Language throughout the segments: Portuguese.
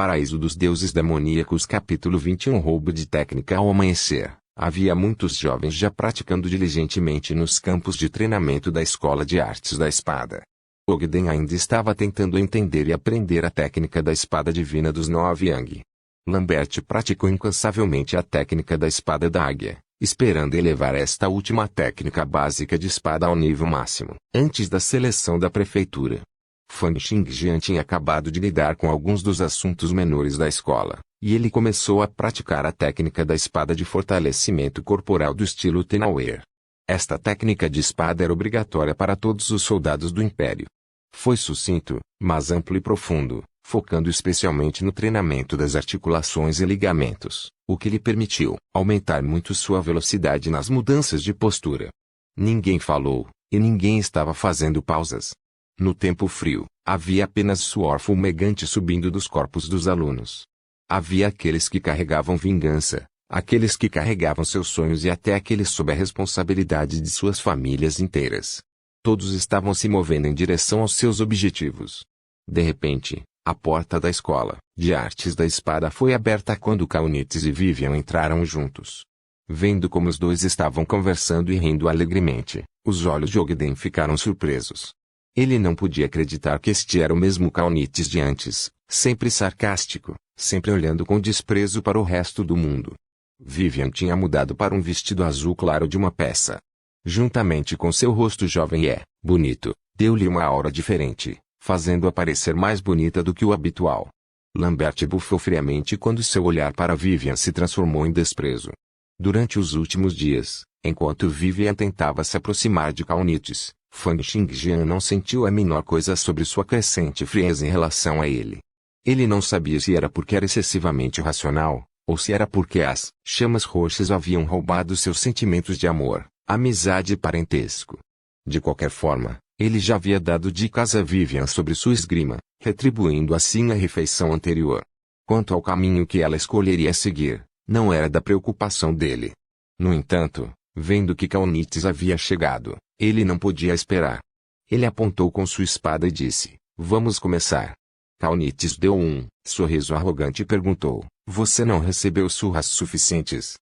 Paraíso dos Deuses Demoníacos Capítulo 21 Roubo de técnica Ao amanhecer, havia muitos jovens já praticando diligentemente nos campos de treinamento da Escola de Artes da Espada. Ogden ainda estava tentando entender e aprender a técnica da espada divina dos Nove Yang. Lambert praticou incansavelmente a técnica da espada da águia, esperando elevar esta última técnica básica de espada ao nível máximo, antes da seleção da prefeitura. Fan Xingjian tinha acabado de lidar com alguns dos assuntos menores da escola, e ele começou a praticar a técnica da espada de fortalecimento corporal do estilo Tenauer. Esta técnica de espada era obrigatória para todos os soldados do Império. Foi sucinto, mas amplo e profundo, focando especialmente no treinamento das articulações e ligamentos, o que lhe permitiu aumentar muito sua velocidade nas mudanças de postura. Ninguém falou, e ninguém estava fazendo pausas. No tempo frio, havia apenas suor fumegante subindo dos corpos dos alunos. Havia aqueles que carregavam vingança, aqueles que carregavam seus sonhos e até aqueles sob a responsabilidade de suas famílias inteiras. Todos estavam se movendo em direção aos seus objetivos. De repente, a porta da escola de artes da espada foi aberta quando Kaunitz e Vivian entraram juntos. Vendo como os dois estavam conversando e rindo alegremente, os olhos de Ogden ficaram surpresos. Ele não podia acreditar que este era o mesmo Kaunitz de antes, sempre sarcástico, sempre olhando com desprezo para o resto do mundo. Vivian tinha mudado para um vestido azul claro de uma peça. Juntamente com seu rosto jovem e bonito, deu-lhe uma aura diferente, fazendo-a parecer mais bonita do que o habitual. Lambert bufou friamente quando seu olhar para Vivian se transformou em desprezo. Durante os últimos dias, enquanto Vivian tentava se aproximar de Kaunitz, Fan Xingjian não sentiu a menor coisa sobre sua crescente frieza em relação a ele. Ele não sabia se era porque era excessivamente racional, ou se era porque as chamas roxas haviam roubado seus sentimentos de amor, amizade e parentesco. De qualquer forma, ele já havia dado dicas a Vivian sobre sua esgrima, retribuindo assim a refeição anterior. Quanto ao caminho que ela escolheria seguir, não era da preocupação dele. No entanto, vendo que Kaunitz havia chegado, ele não podia esperar. Ele apontou com sua espada e disse: "Vamos começar." Kaunitz deu um sorriso arrogante e perguntou: "Você não recebeu surras suficientes?"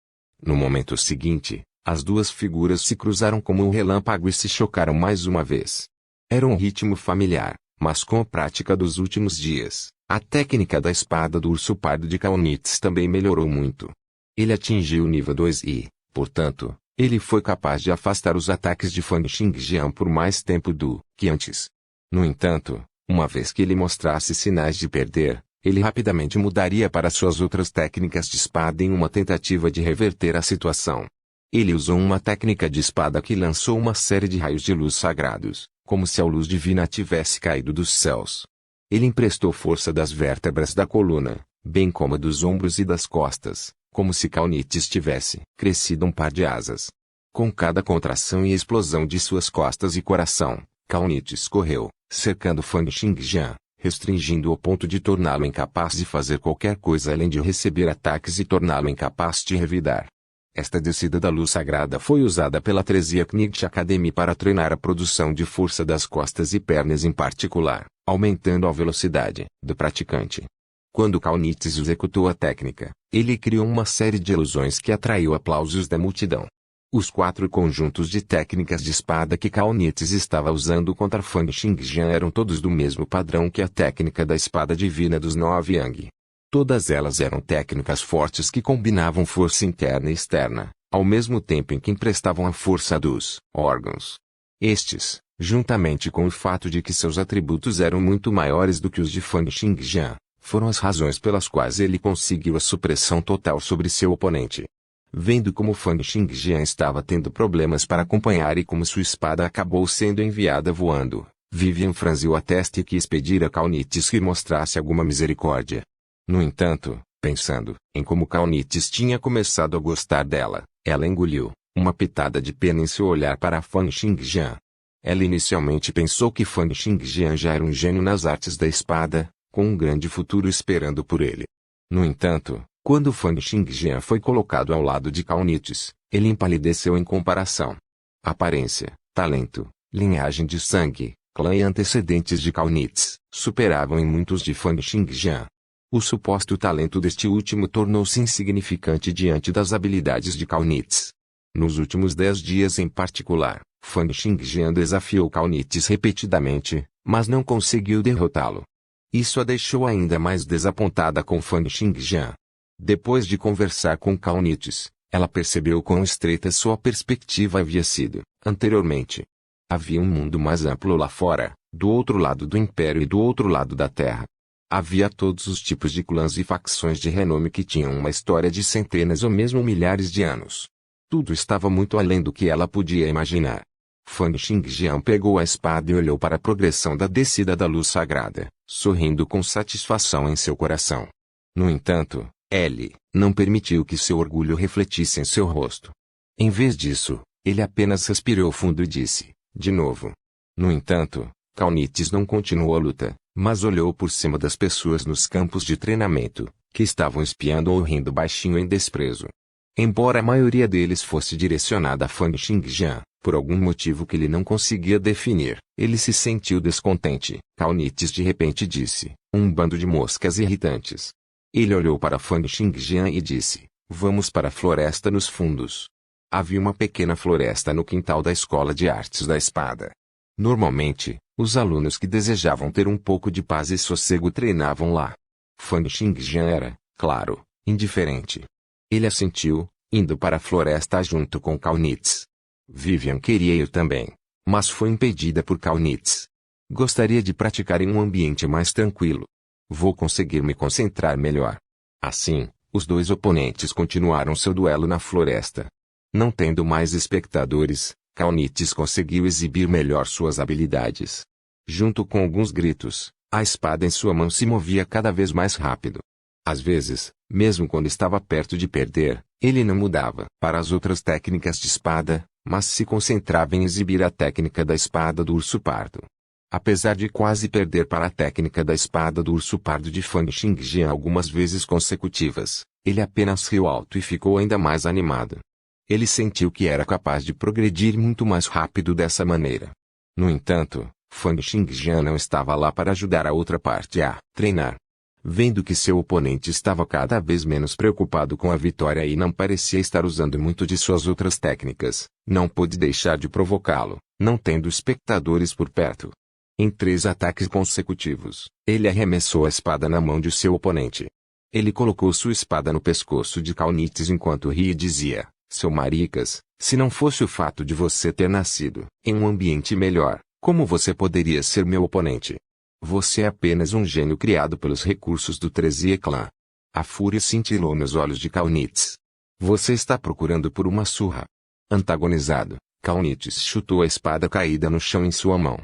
No momento seguinte, as duas figuras se cruzaram como um relâmpago e se chocaram mais uma vez. Era um ritmo familiar, mas com a prática dos últimos dias, a técnica da espada do urso pardo de Kaunitz também melhorou muito. Ele atingiu o nível 2 e, portanto, ele foi capaz de afastar os ataques de Fan Xingjian por mais tempo do que antes. No entanto, uma vez que ele mostrasse sinais de perder, ele rapidamente mudaria para suas outras técnicas de espada em uma tentativa de reverter a situação. Ele usou uma técnica de espada que lançou uma série de raios de luz sagrados, como se a luz divina tivesse caído dos céus. Ele emprestou força das vértebras da coluna, bem como dos ombros e das costas, como se Kaunitz tivesse crescido um par de asas. Com cada contração e explosão de suas costas e coração, Kaunitz correu, cercando Fan Xingjian, restringindo-o ao ponto de torná-lo incapaz de fazer qualquer coisa além de receber ataques e torná-lo incapaz de revidar. Esta descida da luz sagrada foi usada pela Tresiaknigt Academy para treinar a produção de força das costas e pernas em particular, aumentando a velocidade do praticante. Quando Kaunitz executou a técnica, ele criou uma série de ilusões que atraiu aplausos da multidão. Os 4 conjuntos de técnicas de espada que Kaunitz estava usando contra Fan Xingjian eram todos do mesmo padrão que a técnica da espada divina dos Nove Yang. Todas elas eram técnicas fortes que combinavam força interna e externa, ao mesmo tempo em que emprestavam a força dos órgãos. Estes, juntamente com o fato de que seus atributos eram muito maiores do que os de Fan Xingjian, foram as razões pelas quais ele conseguiu a supressão total sobre seu oponente. Vendo como Fan Xingjian estava tendo problemas para acompanhar e como sua espada acabou sendo enviada voando, Vivian franziu a testa e quis pedir a Kaunitz que mostrasse alguma misericórdia. No entanto, pensando em como Kaunitz tinha começado a gostar dela, ela engoliu uma pitada de pena em seu olhar para Fan Xingjian. Ela inicialmente pensou que Fan Xingjian já era um gênio nas artes da espada, com um grande futuro esperando por ele. No entanto, quando Fan Xingjian foi colocado ao lado de Kaunitz, ele empalideceu em comparação. Aparência, talento, linhagem de sangue, clã e antecedentes de Kaunitz superavam em muitos de Fan Xingjian. O suposto talento deste último tornou-se insignificante diante das habilidades de Kaunitz. Nos últimos 10 dias em particular, Fan Xingjian desafiou Kaunitz repetidamente, mas não conseguiu derrotá-lo. Isso a deixou ainda mais desapontada com Fan Xingjian. Depois de conversar com Kaunitz, ela percebeu quão estreita sua perspectiva havia sido, anteriormente. Havia um mundo mais amplo lá fora, do outro lado do Império e do outro lado da Terra. Havia todos os tipos de clãs e facções de renome que tinham uma história de centenas ou mesmo milhares de anos. Tudo estava muito além do que ela podia imaginar. Fan Xingjian pegou a espada e olhou para a progressão da descida da luz sagrada, sorrindo com satisfação em seu coração. No entanto, ele não permitiu que seu orgulho refletisse em seu rosto. Em vez disso, ele apenas respirou fundo e disse, de novo. No entanto, Kaunitz não continuou a luta, mas olhou por cima das pessoas nos campos de treinamento, que estavam espiando ou rindo baixinho em desprezo. Embora a maioria deles fosse direcionada a Fan Xingjian, por algum motivo que ele não conseguia definir, ele se sentiu descontente. Kaunitz de repente disse, um bando de moscas irritantes. Ele olhou para Fan Xingjian e disse, vamos para a floresta nos fundos. Havia uma pequena floresta no quintal da Escola de Artes da Espada. Normalmente, os alunos que desejavam ter um pouco de paz e sossego treinavam lá. Fan Xingjian era, claro, indiferente. Ele assentiu, indo para a floresta junto com Kaunitz. Vivian queria ir também, mas foi impedida por Kaunitz. Gostaria de praticar em um ambiente mais tranquilo. Vou conseguir me concentrar melhor. Assim, os dois oponentes continuaram seu duelo na floresta. Não tendo mais espectadores, Kaunitz conseguiu exibir melhor suas habilidades. Junto com alguns gritos, a espada em sua mão se movia cada vez mais rápido. Às vezes, mesmo quando estava perto de perder, ele não mudava para as outras técnicas de espada, mas se concentrava em exibir a técnica da espada do urso pardo. Apesar de quase perder para a técnica da espada do urso pardo de Fan Xingjian algumas vezes consecutivas, ele apenas riu alto e ficou ainda mais animado. Ele sentiu que era capaz de progredir muito mais rápido dessa maneira. No entanto, Fan Xingjian não estava lá para ajudar a outra parte a treinar. Vendo que seu oponente estava cada vez menos preocupado com a vitória e não parecia estar usando muito de suas outras técnicas, não pôde deixar de provocá-lo, não tendo espectadores por perto. Em 3 ataques consecutivos, ele arremessou a espada na mão de seu oponente. Ele colocou sua espada no pescoço de Kaunitz enquanto ria e dizia, seu maricas, se não fosse o fato de você ter nascido em um ambiente melhor, como você poderia ser meu oponente? Você é apenas um gênio criado pelos recursos do Trezier Clã. A fúria cintilou nos olhos de Kaunitz. Você está procurando por uma surra. Antagonizado, Kaunitz chutou a espada caída no chão em sua mão.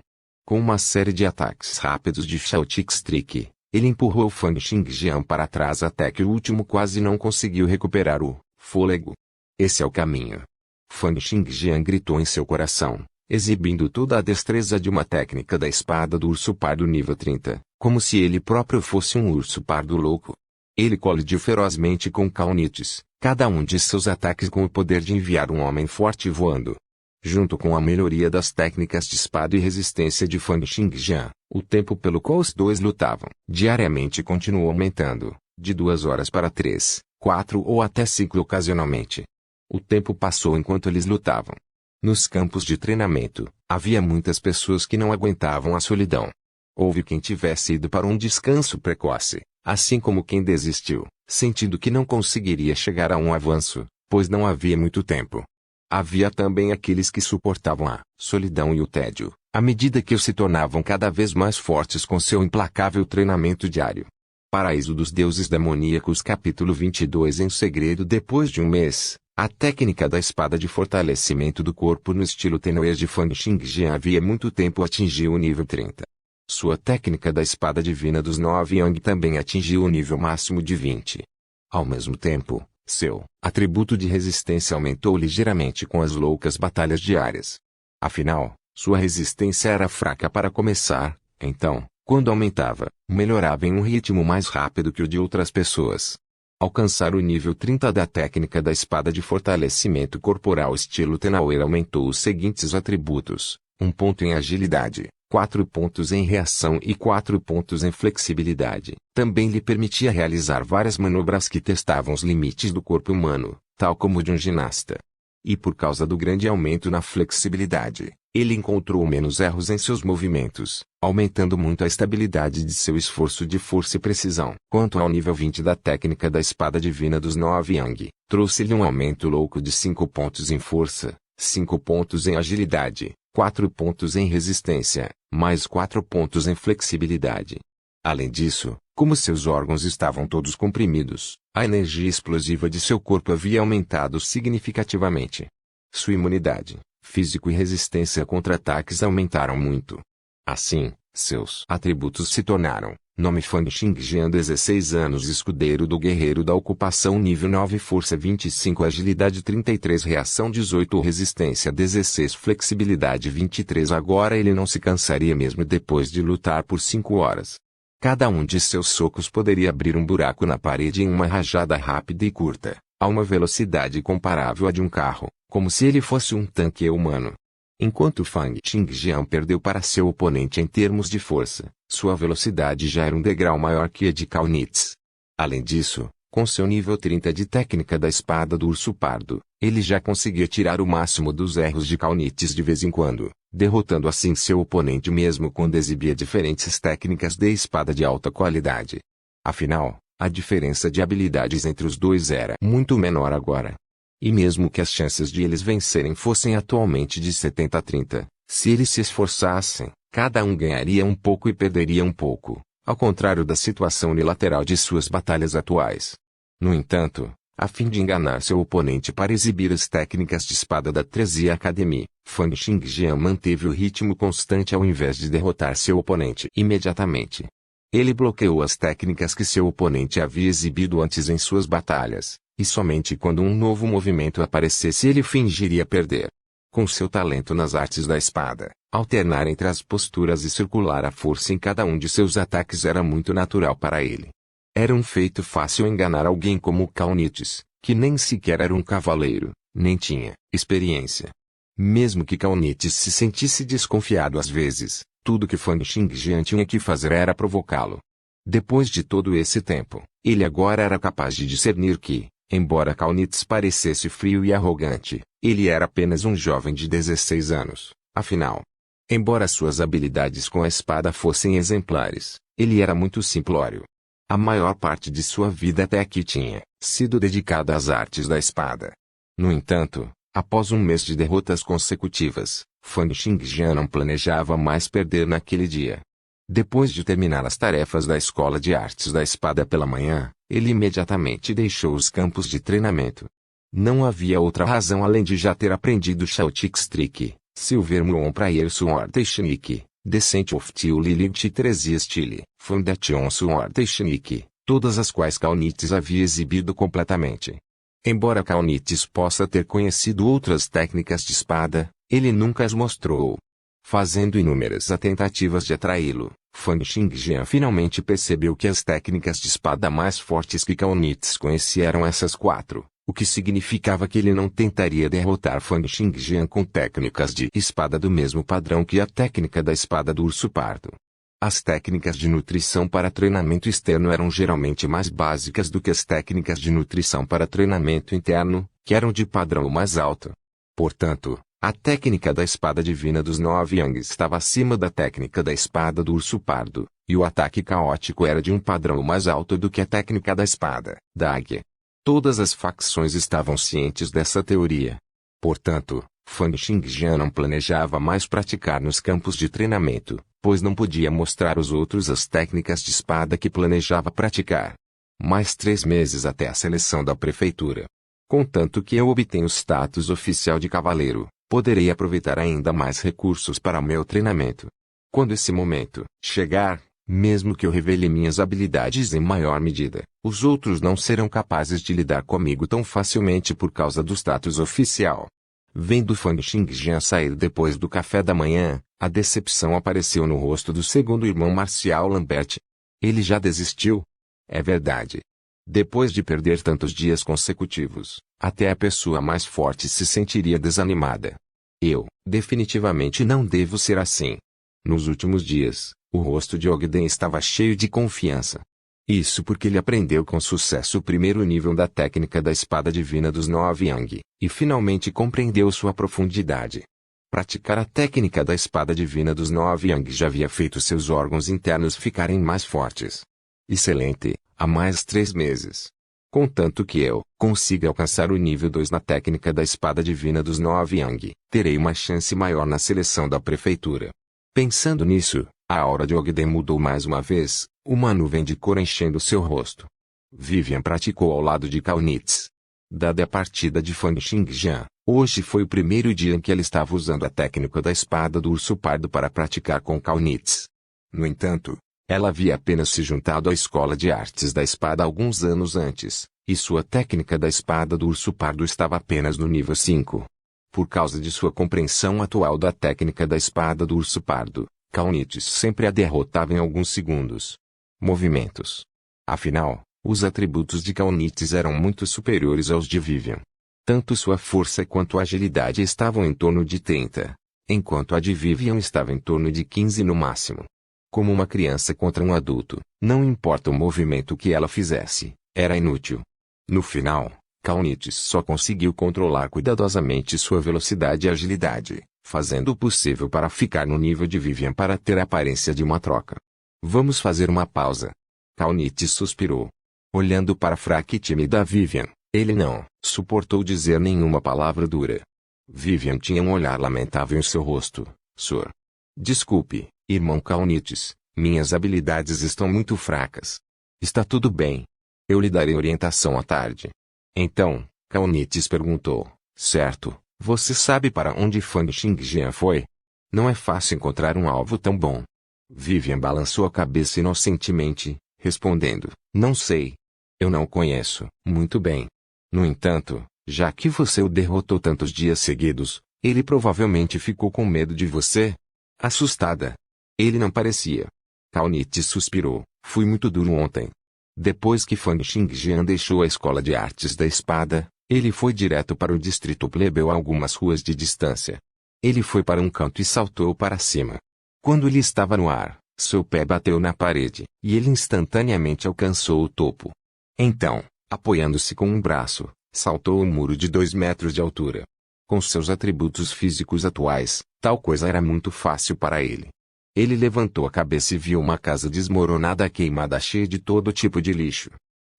Com uma série de ataques rápidos de Xiaotixtrick, ele empurrou Fan Xingjian para trás até que o último quase não conseguiu recuperar o fôlego. Esse é o caminho. Fan Xingjian gritou em seu coração, exibindo toda a destreza de uma técnica da espada do urso pardo nível 30, como se ele próprio fosse um urso pardo louco. Ele colidiu ferozmente com Kaunitz, cada um de seus ataques com o poder de enviar um homem forte voando. Junto com a melhoria das técnicas de espada e resistência de Fan Xingjian, o tempo pelo qual os dois lutavam diariamente continuou aumentando, de 2 horas para 3, 4 ou até 5 ocasionalmente. O tempo passou enquanto eles lutavam. Nos campos de treinamento, havia muitas pessoas que não aguentavam a solidão. Houve quem tivesse ido para um descanso precoce, assim como quem desistiu, sentindo que não conseguiria chegar a um avanço, pois não havia muito tempo. Havia também aqueles que suportavam a solidão e o tédio, à medida que se tornavam cada vez mais fortes com seu implacável treinamento diário. Paraíso dos Deuses Demoníacos capítulo 22 Em segredo depois de um mês, a técnica da espada de fortalecimento do corpo no estilo Tenoer de Fan Xingjian havia muito tempo atingiu o nível 30. Sua técnica da espada divina dos 9 Yang também atingiu o nível máximo de 20. Ao mesmo tempo, seu atributo de resistência aumentou ligeiramente com as loucas batalhas diárias. Afinal, sua resistência era fraca para começar, então, quando aumentava, melhorava em um ritmo mais rápido que o de outras pessoas. Alcançar o nível 30 da técnica da espada de fortalecimento corporal estilo Tenauer aumentou os seguintes atributos: 1 ponto em agilidade, 4 pontos em reação e 4 pontos em flexibilidade. Também lhe permitia realizar várias manobras que testavam os limites do corpo humano, tal como o de um ginasta. E por causa do grande aumento na flexibilidade, ele encontrou menos erros em seus movimentos, aumentando muito a estabilidade de seu esforço de força e precisão. Quanto ao nível 20 da técnica da espada divina dos 9 Yang, trouxe-lhe um aumento louco de 5 pontos em força, 5 pontos em agilidade, 4 pontos em resistência, mais 4 pontos em flexibilidade. Além disso, como seus órgãos estavam todos comprimidos, a energia explosiva de seu corpo havia aumentado significativamente. Sua imunidade, físico e resistência contra ataques aumentaram muito. Assim, seus atributos se tornaram: nome Fang Xingjian 16 anos escudeiro do guerreiro da ocupação nível 9 força 25 agilidade 33 reação 18 resistência 16 flexibilidade 23 agora ele não se cansaria mesmo depois de lutar por 5 horas. Cada um de seus socos poderia abrir um buraco na parede em uma rajada rápida e curta, a uma velocidade comparável à de um carro, como se ele fosse um tanque humano. Enquanto Fang Xingjian perdeu para seu oponente em termos de força, sua velocidade já era um degrau maior que a de Kaunitz. Além disso, com seu nível 30 de técnica da espada do urso pardo, ele já conseguia tirar o máximo dos erros de Kaunitz de vez em quando, derrotando assim seu oponente mesmo quando exibia diferentes técnicas de espada de alta qualidade. Afinal, a diferença de habilidades entre os dois era muito menor agora. E mesmo que as chances de eles vencerem fossem atualmente de 70 a 30, se eles se esforçassem, cada um ganharia um pouco e perderia um pouco, ao contrário da situação unilateral de suas batalhas atuais. No entanto, a fim de enganar seu oponente para exibir as técnicas de espada da 13 Academy, Fang Xingjian manteve o ritmo constante ao invés de derrotar seu oponente imediatamente. Ele bloqueou as técnicas que seu oponente havia exibido antes em suas batalhas, e somente quando um novo movimento aparecesse ele fingiria perder. Com seu talento nas artes da espada, alternar entre as posturas e circular a força em cada um de seus ataques era muito natural para ele. Era um feito fácil enganar alguém como Kaunitz, que nem sequer era um cavaleiro, nem tinha experiência. Mesmo que Kaunitz se sentisse desconfiado às vezes, tudo que Fang Xingjian tinha que fazer era provocá-lo. Depois de todo esse tempo, ele agora era capaz de discernir que, embora Kaunitz parecesse frio e arrogante, ele era apenas um jovem de 16 anos, afinal. Embora suas habilidades com a espada fossem exemplares, ele era muito simplório. A maior parte de sua vida até aqui tinha sido dedicada às artes da espada. No entanto, após um mês de derrotas consecutivas, Fang Xingjian não planejava mais perder naquele dia. Depois de terminar as tarefas da Escola de Artes da Espada pela manhã, ele imediatamente deixou os campos de treinamento. Não havia outra razão além de já ter aprendido Shaotic Trick, Silver Muon Prayer Sword Technique, Descent of Til Lilith 13 Style, Foundation Sword Technique, todas as quais Kaunitz havia exibido completamente. Embora Kaunitz possa ter conhecido outras técnicas de espada, ele nunca as mostrou. Fazendo inúmeras tentativas de atraí-lo, Fang Xingjian finalmente percebeu que as técnicas de espada mais fortes que Kaunitz conhecia eram essas 4, o que significava que ele não tentaria derrotar Fang Xingjian com técnicas de espada do mesmo padrão que a técnica da espada do urso pardo. As técnicas de nutrição para treinamento externo eram geralmente mais básicas do que as técnicas de nutrição para treinamento interno, que eram de padrão mais alto. Portanto, a técnica da espada divina dos 9 Yang estava acima da técnica da espada do urso pardo, e o ataque caótico era de um padrão mais alto do que a técnica da espada da águia. Todas as facções estavam cientes dessa teoria. Portanto, Fang Xingjian não planejava mais praticar nos campos de treinamento, pois não podia mostrar aos outros as técnicas de espada que planejava praticar. Mais 3 meses até a seleção da prefeitura. Contanto que eu obtenha o status oficial de cavaleiro, poderei aproveitar ainda mais recursos para meu treinamento. Quando esse momento chegar, mesmo que eu revele minhas habilidades em maior medida, os outros não serão capazes de lidar comigo tão facilmente por causa do status oficial. Vendo Fang Xingjian sair depois do café da manhã, a decepção apareceu no rosto do segundo irmão marcial Lambert. Ele já desistiu? É verdade. Depois de perder tantos dias consecutivos, até a pessoa mais forte se sentiria desanimada. Eu, definitivamente não devo ser assim. Nos últimos dias, o rosto de Ogden estava cheio de confiança. Isso porque ele aprendeu com sucesso o primeiro nível da técnica da espada divina dos 9 Yang, e finalmente compreendeu sua profundidade. Praticar a técnica da espada divina dos 9 Yang já havia feito seus órgãos internos ficarem mais fortes. Excelente, há mais 3 meses. Contanto que eu consiga alcançar o nível 2 na técnica da espada divina dos 9 Yang, terei uma chance maior na seleção da prefeitura. Pensando nisso, a aura de Ogden mudou mais uma vez, uma nuvem de cor enchendo seu rosto. Vivian praticou ao lado de Kaunitz. Dada a partida de Fang Xingjian, hoje foi o primeiro dia em que ela estava usando a técnica da espada do urso pardo para praticar com Kaunitz. No entanto, ela havia apenas se juntado à escola de artes da espada alguns anos antes, e sua técnica da espada do urso pardo estava apenas no nível 5. Por causa de sua compreensão atual da técnica da espada do urso pardo, Kaunitz sempre a derrotava em alguns segundos. Movimentos. Afinal, os atributos de Kaunitz eram muito superiores aos de Vivian. Tanto sua força quanto a agilidade estavam em torno de 30, enquanto a de Vivian estava em torno de 15 no máximo. Como uma criança contra um adulto, não importa o movimento que ela fizesse, era inútil. No final, Kaunitz só conseguiu controlar cuidadosamente sua velocidade e agilidade, fazendo o possível para ficar no nível de Vivian para ter a aparência de uma troca. Vamos fazer uma pausa. Kaunitz suspirou. Olhando para a fraca e tímida Vivian, ele não suportou dizer nenhuma palavra dura. Vivian tinha um olhar lamentável em seu rosto. Sr. Desculpe, irmão Kaunitz, minhas habilidades estão muito fracas. Está tudo bem. Eu lhe darei orientação à tarde. Então, Kaunitz perguntou, certo, você sabe para onde Fang Xingjian foi? Não é fácil encontrar um alvo tão bom. Vivian balançou a cabeça inocentemente, respondendo, não sei. Eu não o conheço muito bem. No entanto, já que você o derrotou tantos dias seguidos, ele provavelmente ficou com medo de você? Assustada. Ele não parecia. Kaunitz suspirou, fui muito duro ontem. Depois que Fang Xingjian deixou a escola de artes da espada, ele foi direto para o distrito plebeu a algumas ruas de distância. Ele foi para um canto e saltou para cima. Quando ele estava no ar, seu pé bateu na parede, e ele instantaneamente alcançou o topo. Então, apoiando-se com um braço, saltou o muro de 2 metros de altura. Com seus atributos físicos atuais, tal coisa era muito fácil para ele. Ele levantou a cabeça e viu uma casa desmoronada queimada cheia de todo tipo de lixo.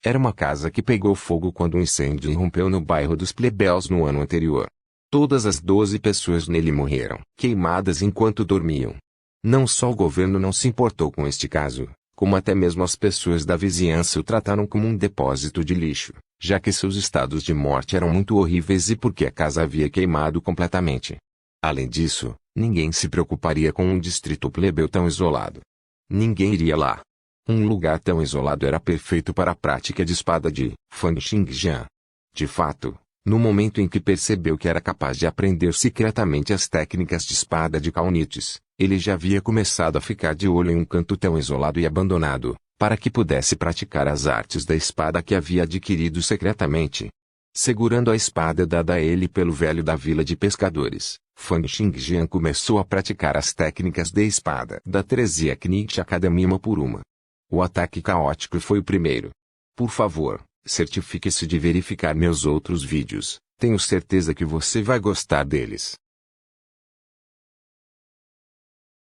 Era uma casa que pegou fogo quando um incêndio irrompeu no bairro dos plebeus no ano anterior. Todas as 12 pessoas nele morreram, queimadas enquanto dormiam. Não só o governo não se importou com este caso, como até mesmo as pessoas da vizinhança o trataram como um depósito de lixo, já que seus estados de morte eram muito horríveis e porque a casa havia queimado completamente. Além disso, ninguém se preocuparia com um distrito plebeu tão isolado. Ninguém iria lá. Um lugar tão isolado era perfeito para a prática de espada de Fang Xingjian. De fato, no momento em que percebeu que era capaz de aprender secretamente as técnicas de espada de Kaunitz, ele já havia começado a ficar de olho em um canto tão isolado e abandonado, para que pudesse praticar as artes da espada que havia adquirido secretamente. Segurando a espada dada a ele pelo velho da vila de pescadores, Fang Xingjian começou a praticar as técnicas de espada da Tresiaknit Academy uma por uma. O ataque caótico foi o primeiro. Por favor, certifique-se de verificar meus outros vídeos, tenho certeza que você vai gostar deles.